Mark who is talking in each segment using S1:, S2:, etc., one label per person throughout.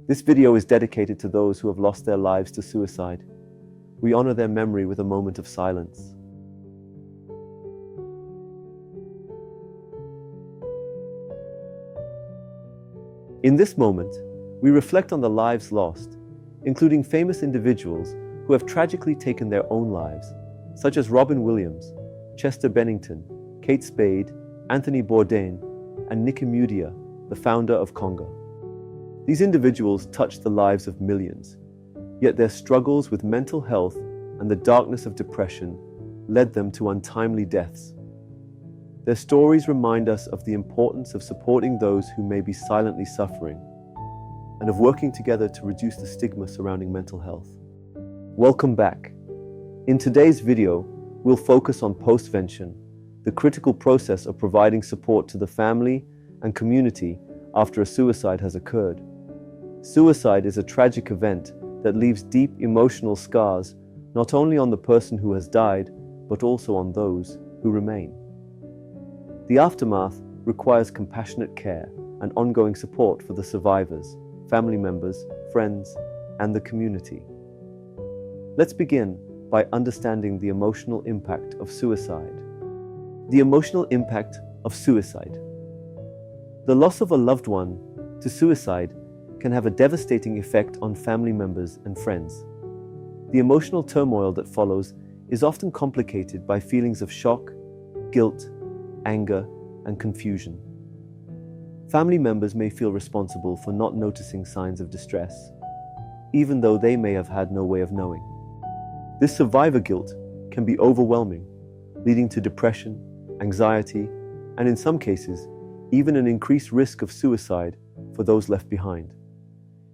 S1: This video is dedicated to those who have lost their lives to suicide. We honor their memory with a moment of silence. In this moment, we reflect on the lives lost, including famous individuals who have tragically taken their own lives, such as Robin Williams, Chester Bennington, Kate Spade, Anthony Bourdain, and Nicki Minaj, the founder of Conga. These individuals touched the lives of millions, yet their struggles with mental health and the darkness of depression led them to untimely deaths. Their stories remind us of the importance of supporting those who may be silently suffering and of working together to reduce the stigma surrounding mental health. Welcome back. In today's video, we'll focus on postvention, the critical process of providing support to the family and community after a suicide has occurred. Suicide is a tragic event that leaves deep emotional scars not only on the person who has died, but also on those who remain. The aftermath requires compassionate care and ongoing support for the survivors, family members, friends, and the community. Let's begin by understanding the emotional impact of suicide. The emotional impact of suicide. The loss of a loved one to suicide can have a devastating effect on family members and friends. The emotional turmoil that follows is often complicated by feelings of shock, guilt, anger, and confusion. Family members may feel responsible for not noticing signs of distress, even though they may have had no way of knowing. This survivor guilt can be overwhelming, leading to depression, anxiety, and in some cases, even an increased risk of suicide for those left behind.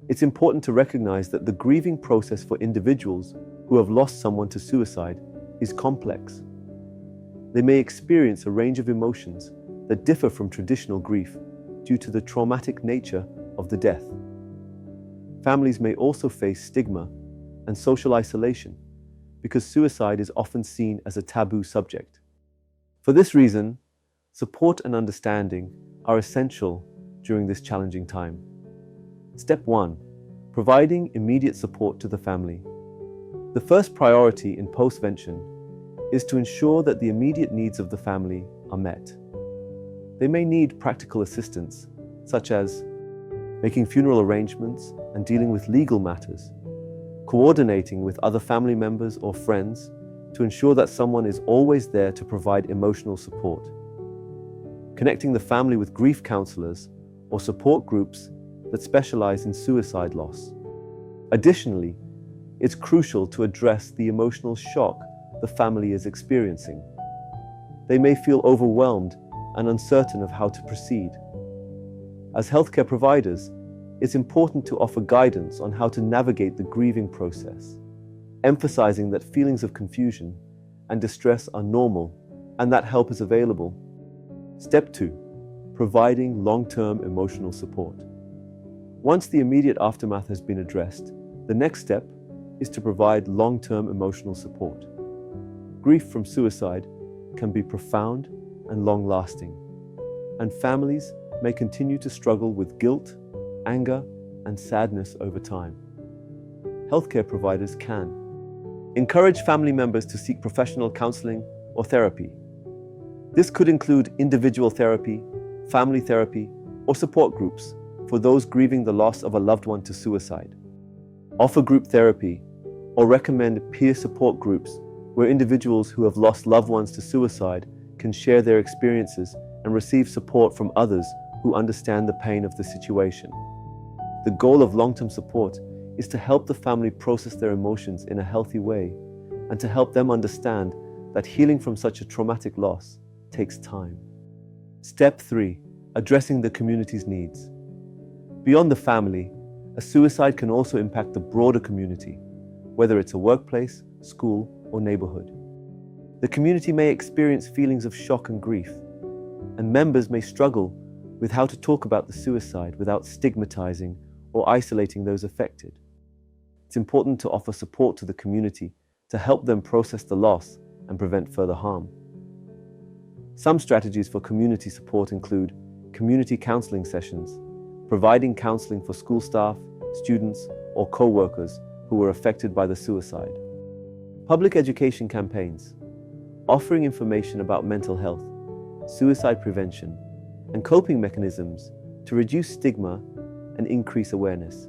S1: It's important to recognize that the grieving process for individuals who have lost someone to suicide is complex. They may experience a range of emotions that differ from traditional grief due to the traumatic nature of the death. Families may also face stigma and social isolation because suicide is often seen as a taboo subject. For this reason, support and understanding are essential during this challenging time. Step 1. Providing immediate support to the family. The first priority in postvention is to ensure that the immediate needs of the family are met. They may need practical assistance, such as making funeral arrangements and dealing with legal matters, coordinating with other family members or friends to ensure that someone is always there to provide emotional support, connecting the family with grief counselors or support groups that specialize in suicide loss. Additionally, it's crucial to address the emotional shock the family is experiencing. They may feel overwhelmed and uncertain of how to proceed. As healthcare providers, it's important to offer guidance on how to navigate the grieving process, emphasizing that feelings of confusion and distress are normal and that help is available. Step 2. Providing long-term emotional support. Once the immediate aftermath has been addressed, the next step is to provide long-term emotional support. Grief from suicide can be profound and long-lasting, and families may continue to struggle with guilt, anger, and sadness over time. Healthcare providers can encourage family members to seek professional counseling or therapy. This could include individual therapy, family therapy, or support groups for those grieving the loss of a loved one to suicide. Offer group therapy or recommend peer support groups where individuals who have lost loved ones to suicide can share their experiences and receive support from others who understand the pain of the situation. The goal of long-term support is to help the family process their emotions in a healthy way and to help them understand that healing from such a traumatic loss takes time. Step 3. Addressing the community's needs. Beyond the family, a suicide can also impact the broader community, whether it's a workplace, school, or neighborhood. The community may experience feelings of shock and grief, and members may struggle with how to talk about the suicide without stigmatizing or isolating those affected. It's important to offer support to the community to help them process the loss and prevent further harm. Some strategies for community support include community counseling sessions, providing counseling for school staff, students, or co-workers who were affected by the suicide. Public education campaigns, offering information about mental health, suicide prevention, and coping mechanisms to reduce stigma and increase awareness.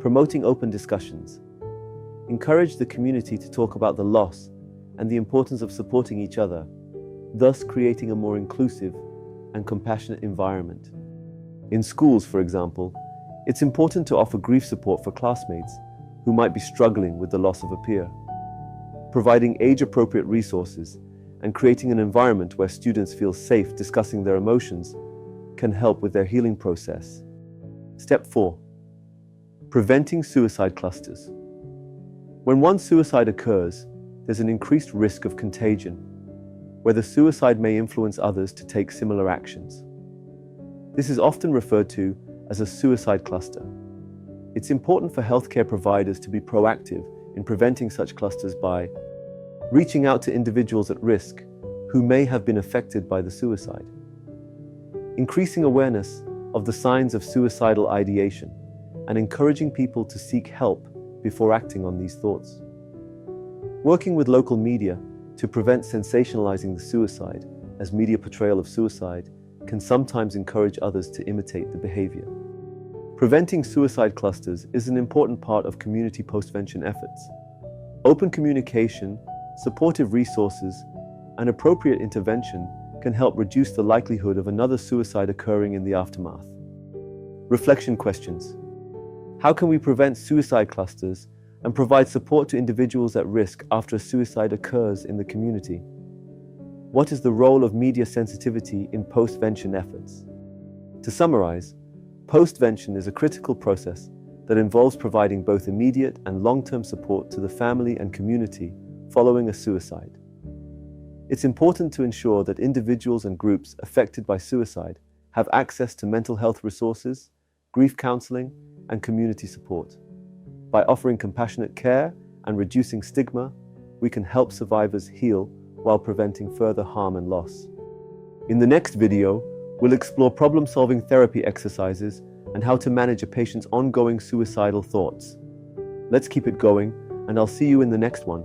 S1: Promoting open discussions, encourage the community to talk about the loss and the importance of supporting each other, thus creating a more inclusive and compassionate environment. In schools, for example, it's important to offer grief support for classmates who might be struggling with the loss of a peer. Providing age-appropriate resources and creating an environment where students feel safe discussing their emotions can help with their healing process. Step 4. Preventing suicide clusters. When one suicide occurs, there's an increased risk of contagion, where the suicide may influence others to take similar actions. This is often referred to as a suicide cluster. It's important for healthcare providers to be proactive in preventing such clusters by reaching out to individuals at risk who may have been affected by the suicide, increasing awareness of the signs of suicidal ideation, and encouraging people to seek help before acting on these thoughts, working with local media to prevent sensationalizing the suicide, as media portrayal of suicide can sometimes encourage others to imitate the behavior. Preventing suicide clusters is an important part of community postvention efforts. Open communication, supportive resources, and appropriate intervention can help reduce the likelihood of another suicide occurring in the aftermath. Reflection questions. How can we prevent suicide clusters and provide support to individuals at risk after a suicide occurs in the community? What is the role of media sensitivity in postvention efforts? To summarize, postvention is a critical process that involves providing both immediate and long-term support to the family and community following a suicide. It's important to ensure that individuals and groups affected by suicide have access to mental health resources, grief counseling, and community support. By offering compassionate care and reducing stigma, we can help survivors heal while preventing further harm and loss. In the next video, we'll explore problem-solving therapy exercises and how to manage a patient's ongoing suicidal thoughts. Let's keep it going, and I'll see you in the next one.